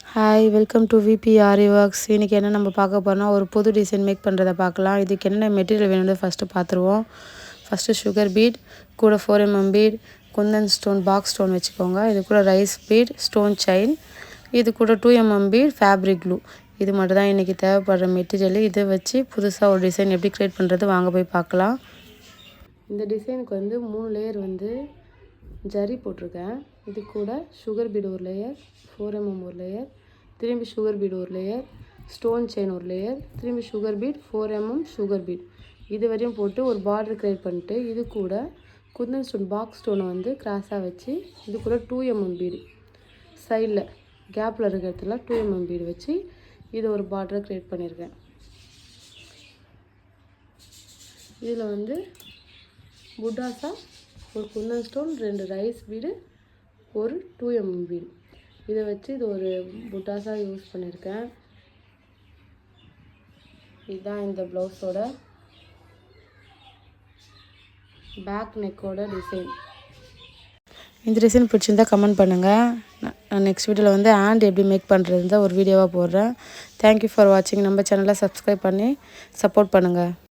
Hi welcome to VB Aari works. இன்றைக்கி என்ன நம்ம பார்க்க போகிறோம்னா ஒரு புது டிசைன் மேக் பண்ணுறதை பார்க்கலாம். இதுக்கு என்னென்ன மெட்டீரியல் வேணும்னு ஃபஸ்ட்டு பார்த்துருவோம். ஃபஸ்ட்டு சுகர் பீட் கூட 4mm bead, kundan stone box stone வச்சுக்கோங்க. இது கூட ரைஸ் பீட், ஸ்டோன் செயின், இது கூட 2mm பீட், ஃபேப்ரிக் க்ளூ. இது மட்டும் தான் இன்றைக்கி தேவைப்படுற மெட்டீரியல். இதை வச்சு புதுசாக ஒரு டிசைன் எப்படி க்ரியேட் பண்ணுறது வாங்க போய் பார்க்கலாம். இந்த டிசைனுக்கு 3 லேயர் ஜரி போட்டிருக்கேன். இது கூட சுகர் பீட் ஒரு லேயர், 4mm ஒரு லேயர், திரும்பி சுகர் பீட் ஒரு லேயர், ஸ்டோன் செயின் ஒரு லேயர், திரும்பி sugar beat, 4mm sugar beat, இது வரையும் போட்டு ஒரு பார்டர் க்ரியேட் பண்ணிட்டு இது கூட குந்தன் ஸ்டோன் பாக்ஸ் ஸ்டோனை கிராஸாக வச்சு இது கூட 2mm பீடு சைடில் கேப்பில் இருக்கிறதுல 2mm பீடு வச்சு இது ஒரு பார்டரை க்ரியேட் பண்ணியிருக்கேன். இதில் புட்டாஸா ஒரு குந்தன் ஸ்டோன், 2 ரைஸ் பீடு, ஒரு 2mm பீடு, இதை வச்சு இது ஒரு புட்டாஸாக யூஸ் பண்ணியிருக்கேன். இதுதான் இந்த ப்ளவுஸோட பேக் நெக்கோட டிசைன். இந்த டிசைன் பிடிச்சிருந்தா கமெண்ட் பண்ணுங்கள். நான் நெக்ஸ்ட் வீடியோவில் ஹேண்ட் எப்படி மேக் பண்ணுறது ஒரு வீடியோவாக போடுறேன். தேங்க்யூ ஃபார் வாட்சிங். நம்ம சேனலை சப்ஸ்கிரைப் பண்ணி சப்போர்ட் பண்ணுங்கள்.